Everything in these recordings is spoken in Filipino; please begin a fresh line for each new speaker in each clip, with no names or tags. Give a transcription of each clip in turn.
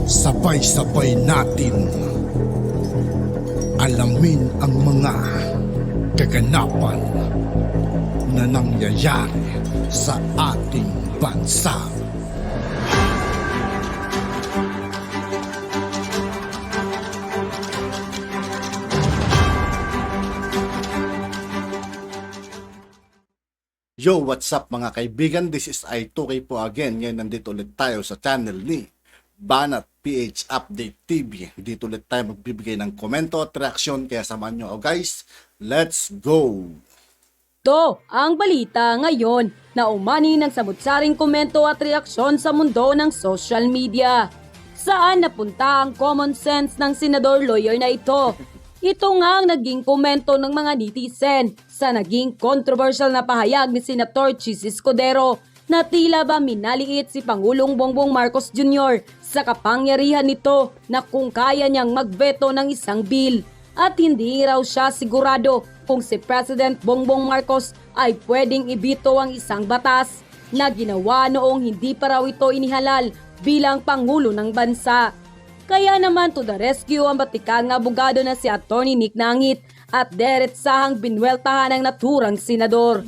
Sabay-sabay natin alamin ang mga kaganapan na nangyayari sa ating bansa.
Yo, what's up mga kaibigan? This is I2K po again. Ngayon nandito ulit tayo sa channel ni Banat PH Update TV. Dito ulit tayo magbibigay ng komento at reaksyon. Kaya samahan nyo guys. Let's go!
Ito ang balita ngayon na umani ng samut-saring komento at reaksyon sa mundo ng social media. Saan napunta ang common sense ng senador lawyer na ito? Ito nga ang naging komento ng mga netizen sa naging controversial na pahayag ni Senator Chis Escudero na tila ba minaliit si Pangulong Bongbong Marcos Jr. sa kapangyarihan nito na kung kaya niyang magveto ng isang bill at hindi raw siya sigurado kung si President Bongbong Marcos ay pwedeng ibito ang isang batas na ginawa noong hindi pa raw ito inihalal bilang Pangulo ng bansa. Kaya naman to the rescue ang batikang abogado na si Atty. Nick Nangit at diretsahang binweltahan ng naturang senador.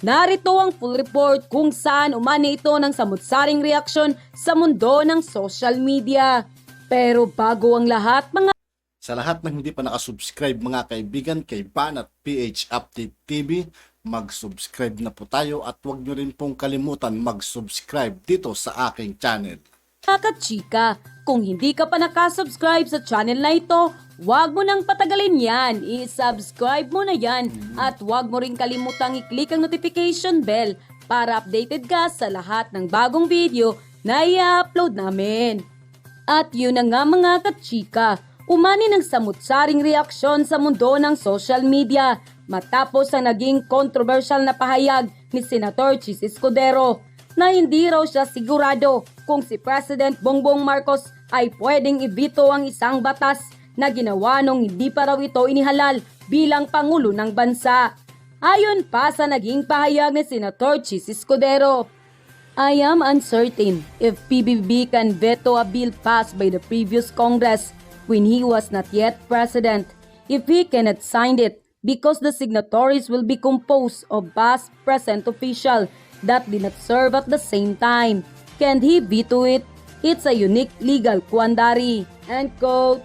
Narito ang full report kung saan umani ito ng samut-saring reaksyon sa mundo ng social media. Pero bago ang lahat mga
Sa lahat ng hindi pa nakasubscribe mga kaibigan kay Banat PH Update TV, mag-subscribe na po tayo at huwag nyo rin pong kalimutan mag-subscribe dito sa aking channel.
Kaka-chika, kung hindi ka pa nakasubscribe sa channel na ito, huwag mo nang patagalin yan. I-subscribe mo na yan at huwag mo rin kalimutang i-click ang notification bell para updated ka sa lahat ng bagong video na i-upload namin. At yun na nga mga kachika, umani ng samut-saring reaksyon sa mundo ng social media matapos ang naging controversial na pahayag ni Senator Chis Escudero na hindi raw siya sigurado kung si President Bongbong Marcos ay pwedeng ibito ang isang batas na ginawa nung hindi pa raw ito inihalal bilang Pangulo ng bansa. Ayon pa sa naging pahayag ni Senator Chis Escudero, I am uncertain if PBB can veto a bill passed by the previous Congress when he was not yet president. If he cannot sign it because the signatories will be composed of past present official that did not serve at the same time. Can he veto it? It's a unique legal quandary. End quote.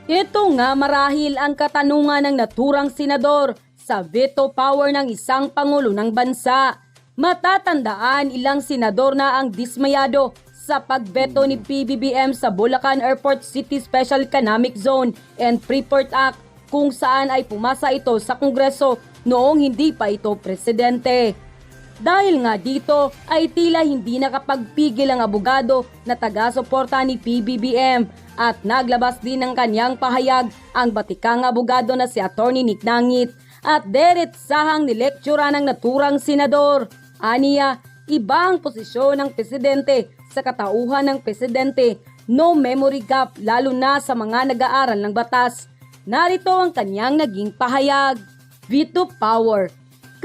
Ito nga marahil ang katanungan ng naturang senador sa veto power ng isang pangulo ng bansa. Matatandaan ilang senador na ang dismayado sa pagveto ni PBBM sa Bulacan Airport City Special Economic Zone and Freeport Act kung saan ay pumasa ito sa Kongreso noong hindi pa ito presidente. Dahil nga dito ay tila hindi nakapagpigil ang abogado na taga-suporta ni PBBM at naglabas din ng kanyang pahayag ang batikang abogado na si Atty. Nick Nangit at diretsahang nilektura ng naturang senador. Aniya, iba ang posisyon ng presidente sa katauhan ng presidente, no memory gap lalo na sa mga nag-aaral ng batas. Narito ang kanyang naging pahayag. Veto power.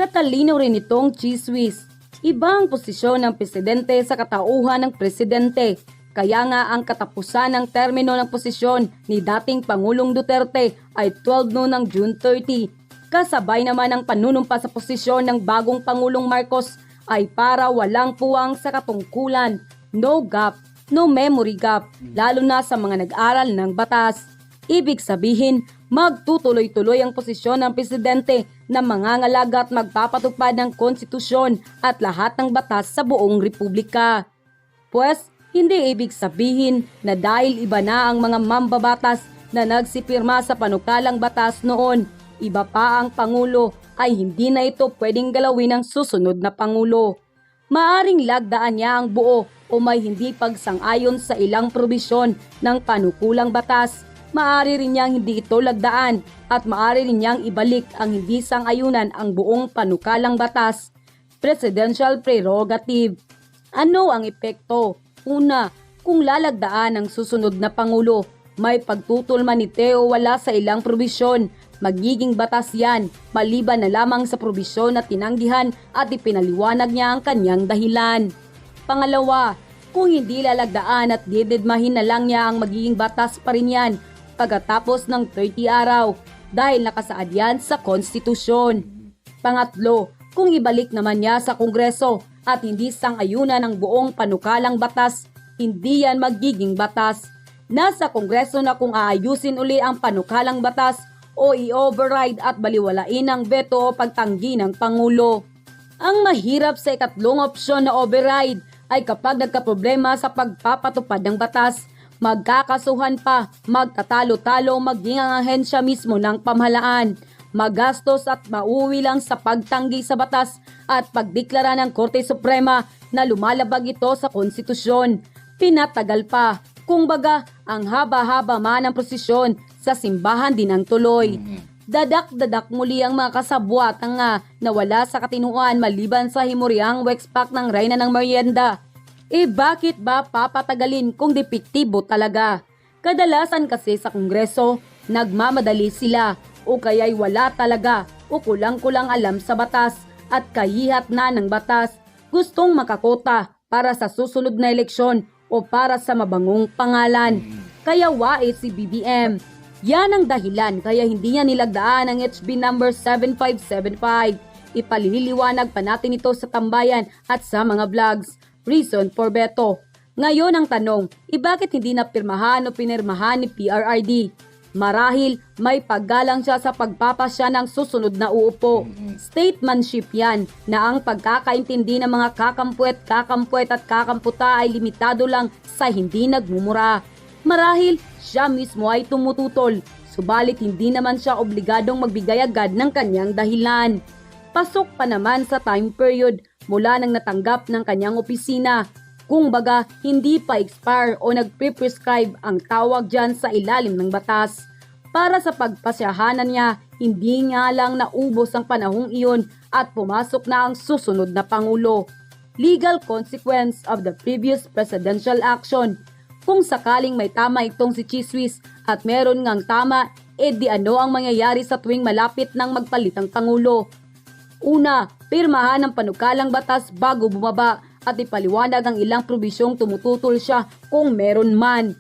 Katalino rin itong chiswis. Iba ang posisyon ng presidente sa katauhan ng presidente. Kaya nga ang katapusan ng termino ng posisyon ni dating Pangulong Duterte ay 12 noon ng June 30. Kasabay naman ang panunumpa sa posisyon ng bagong Pangulong Marcos ay para walang puwang sa katungkulan, no gap, no memory gap, lalo na sa mga nag-aral ng batas. Ibig sabihin, magtutuloy-tuloy ang posisyon ng presidente na mangangalaga at magpapatupad ng konstitusyon at lahat ng batas sa buong republika. Pues, hindi ibig sabihin na dahil iba na ang mga mambabatas na nagsipirma sa panukalang batas noon, iba pa ang Pangulo ay hindi na ito pwedeng galawin ng susunod na Pangulo. Maaring lagdaan niya ang buo o may hindi pagsang-ayon sa ilang probisyon ng panukulang batas. Maaari rin niyang hindi ito lagdaan at maaari rin niyang ibalik ang hindi sang-ayunan ang buong panukalang batas. Presidential prerogative. Ano ang epekto? Una, kung lalagdaan ang susunod na Pangulo, may pagtutol man ni Teo wala sa ilang probisyon, magiging batas yan maliban na lamang sa probisyon na tinanggihan at ipinaliwanag niya ang kanyang dahilan. Pangalawa, Kung hindi lalagdaan at dididmahin na lang niya ang magiging batas pa rin yan pagkatapos ng 30 araw dahil nakasaad yan sa konstitusyon. Pangatlo, kung ibalik naman niya sa Kongreso at hindi sang-ayunan ng buong panukalang batas, hindi yan magiging batas. Nasa Kongreso na kung aayusin uli ang panukalang batas o i-override at baliwalain ang veto o pagtanggi ng Pangulo. Ang mahirap sa ikatlong opsyon na override ay kapag nagkaproblema sa pagpapatupad ng batas, magkakasuhan pa, magtatalo-talo maging ang ahensya mismo ng pamahalaan, magastos at mauwi lang sa pagtanggi sa batas at pagdeklara ng Korte Suprema na lumalabag ito sa konstitusyon. Pinatagal pa, kumbaga ang haba-haba man ang prosesyon sa simbahan din ang tuloy. Dadak-dadak muli ang mga kasabwatang nawala sa katinuan maliban sa himuriang wexpack ng Reyna ng Merienda. Bakit ba papatagalin kung depektibo talaga? Kadalasan kasi sa Kongreso, nagmamadali sila o kaya'y wala talaga o kulang-kulang alam sa batas at kahihat na ng batas. Gustong makakota para sa susunod na eleksyon o para sa mabangong pangalan. Kaya wait si BBM. Yan ang dahilan kaya hindi niya nilagdaan ang HB number 7575. Ipaliliwanag pa natin ito sa tambayan at sa mga vlogs. Reason for veto. Ngayon ang tanong, bakit hindi napirmahan o pinirmahan ni PRRD? Marahil may paggalang siya sa pagpapasya ng susunod na uupo. Statemanship yan na ang pagkakaintindi ng mga kakampuet at kakamputa ay limitado lang sa hindi nagmumura. Marahil siya mismo ay tumututol, subalit hindi naman siya obligadong magbigay agad ng kanyang dahilan. Pasok pa naman sa time period mula nang natanggap ng kanyang opisina. Kung baga, hindi pa expire o nagpre-prescribe ang tawag dyan sa ilalim ng batas. Para sa pagpasyahanan niya, hindi nga lang naubos ang panahong iyon at pumasok na ang susunod na Pangulo. Legal consequence of the previous presidential action. Kung sakaling may tama itong si Chiswis at meron ngang tama, di ano ang mangyayari sa tuwing malapit ng magpalit ang Pangulo? Una, pirmahan ang panukalang batas bago bumaba at ipaliwanag ang ilang probisyong tumututol siya kung meron man.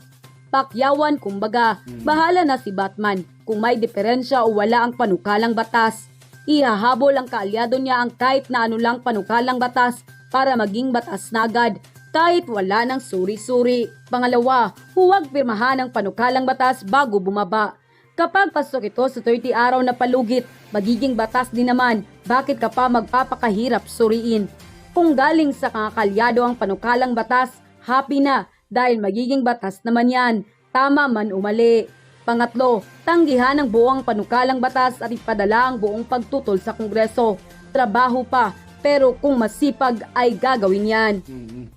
Pakyawan kumbaga, bahala na si Batman kung may diferensya o wala ang panukalang batas. Ihahabol ang kaalyado niya ang kahit na ano lang panukalang batas para maging batas na agad kahit wala ng suri-suri. Pangalawa, huwag pirmahan ang panukalang batas bago bumaba. Kapag pasok ito sa 30 araw na palugit, magiging batas din naman. Bakit ka pa magpapakahirap suriin? Kung galing sa kakalyado ang panukalang batas, happy na dahil magiging batas naman yan. Tama man o mali. Pangatlo, tanggihan ang buong panukalang batas at ipadala ang buong pagtutol sa Kongreso. Trabaho pa, pero kung masipag ay gagawin yan.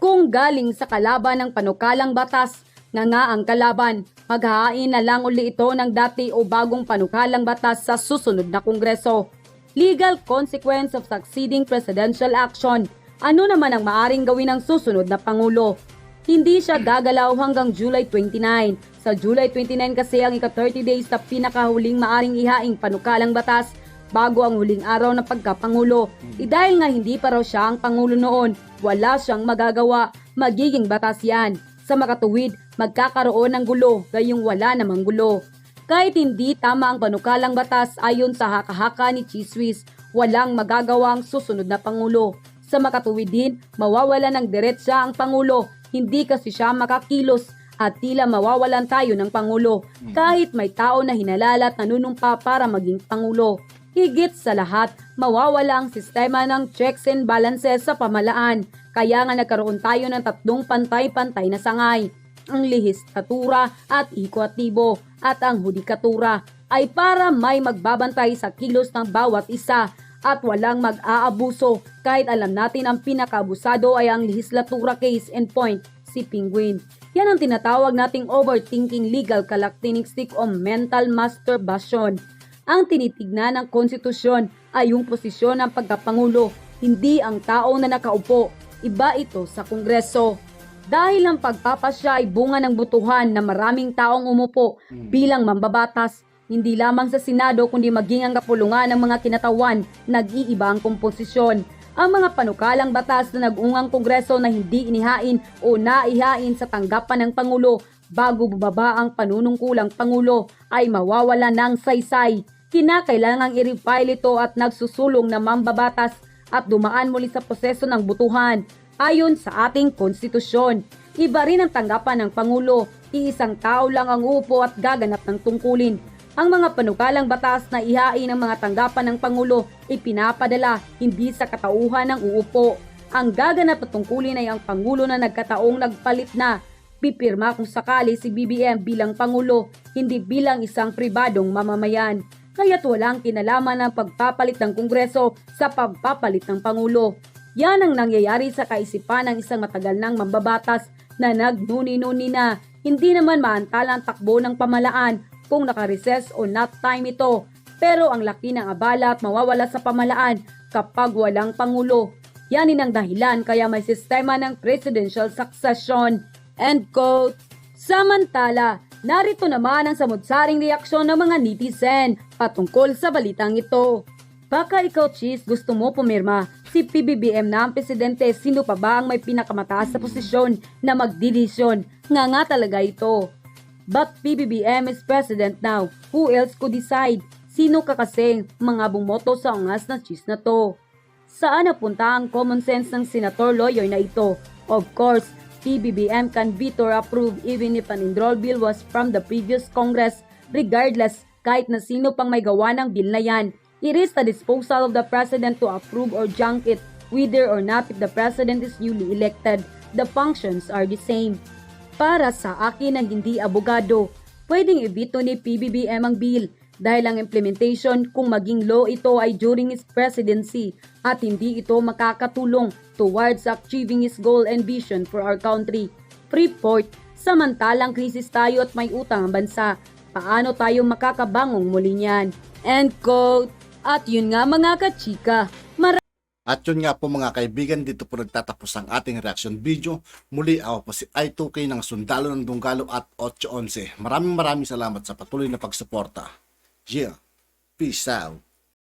Kung galing sa kalaban ng panukalang batas, nga ang kalaban, maghahain na lang uli ito ng dati o bagong panukalang batas sa susunod na Kongreso. Legal consequence of succeeding presidential action. Ano naman ang maaring gawin ng susunod na Pangulo? Hindi siya gagalaw hanggang July 29. Sa July 29 kasi ang ika-30 days na pinakahuling maaring ihaing panukalang batas bago ang huling araw ng pagkapangulo. Dahil nga hindi pa raw siya ang Pangulo noon, wala siyang magagawa. Magiging batas yan. Sa makatuwid, magkakaroon ng gulo, gayong wala namang gulo. Kahit hindi tama ang panukalang batas ayon sa haka-haka ni Chiswis, walang magagawa ang susunod na Pangulo. Sa makatuwid din, mawawala ng diretsya ang Pangulo, hindi kasi siya makakilos at tila mawawalan tayo ng Pangulo kahit may tao na hinalala at nanunumpa para maging Pangulo. Higit sa lahat, mawawala ang sistema ng checks and balances sa pamahalaan. Kaya nga nagkaroon tayo ng tatlong pantay-pantay na sangay. Ang lehislatura at ekoatibo at ang hudikatura ay para may magbabantay sa kilos ng bawat isa at walang mag-aabuso kahit alam natin ang pinakaabusado ay ang lehislatura case in point, si Penguin. Yan ang tinatawag nating overthinking legal calactinistic o mental masturbation. Ang tinitignan ng konstitusyon ay yung posisyon ng pagkapangulo, hindi ang taong na nakaupo. Iba ito sa Kongreso. Dahil ang pagpapasya ay bunga ng butuhan na maraming taong umupo bilang mambabatas, hindi lamang sa Senado kundi maging ang kapulungan ng mga kinatawan, nag-iiba ang komposisyon. ang mga panukalang batas na nag-ungang Kongreso na hindi inihain o naihain sa tanggapan ng Pangulo bago bumaba ang panunungkulang Pangulo ay mawawala ng saysay. Kinakailangang i-refile ito at nagsusulong na mambabatas at dumaan muli sa proseso ng butuhan ayon sa ating konstitusyon. Iba rin ang tanggapan ng Pangulo, iisang tao lang ang uupo at gaganap ng tungkulin. Ang mga panukalang batas na ihain ng mga tanggapan ng Pangulo ipinapadala hindi sa katauhan ng uupo. Ang gaganap na tungkulin ay ang Pangulo na nagkataong nagpalit na. Pipirma kung sakali si BBM bilang Pangulo, hindi bilang isang pribadong mamamayan. Kaya't walang kinalaman ang pagpapalit ng Kongreso sa pagpapalit ng Pangulo. Yan ang nangyayari sa kaisipan ng isang matagal ng mambabatas na nagnuni-nuni na. Hindi naman maantala ang takbo ng pamalaan kung naka-recess o not time ito. Pero ang laki ng abala at mawawala sa pamalaan kapag walang Pangulo. Yan ang dahilan kaya may sistema ng presidential succession. End quote. Samantala, narito naman ang samut-saring reaksyon ng mga netizen patungkol sa balitang ito. Baka ikaw, Cheese, gusto mo pumirma. Si PBBM na ang presidente, sino pa ba ang may pinakamataas sa posisyon na magdidesisyon? Nga talaga ito. But PBBM is president now. Who else could decide? Sino ka kasing mga bumoto sa ungas na cheese na to? Saan napunta ang common sense ng senator lawyer na ito? Of course, PBBM can veto or approve even if an enrolled bill was from the previous Congress. Regardless, kahit na sino pang may gawa ng bill na yan, it is the disposal of the president to approve or junk it, whether or not if the president is newly elected. The functions are the same. Para sa akin ang hindi abogado, pwedeng i-veto ni PBBM ang bill dahil ang implementation kung maging law ito ay during his presidency at hindi ito makakatulong towards achieving his goal and vision for our country. Freeport, samantalang krisis tayo at may utang ang bansa. Paano tayo makakabangong muli niyan? End quote. At yun nga mga kachika,
At yun nga po mga kaibigan, dito po nagtatapos ang ating reaction video. Muli ako po si I2K ng Sundalo ng Dunggalo at 811. Maraming salamat sa patuloy na pagsuporta. Yeah, peace out.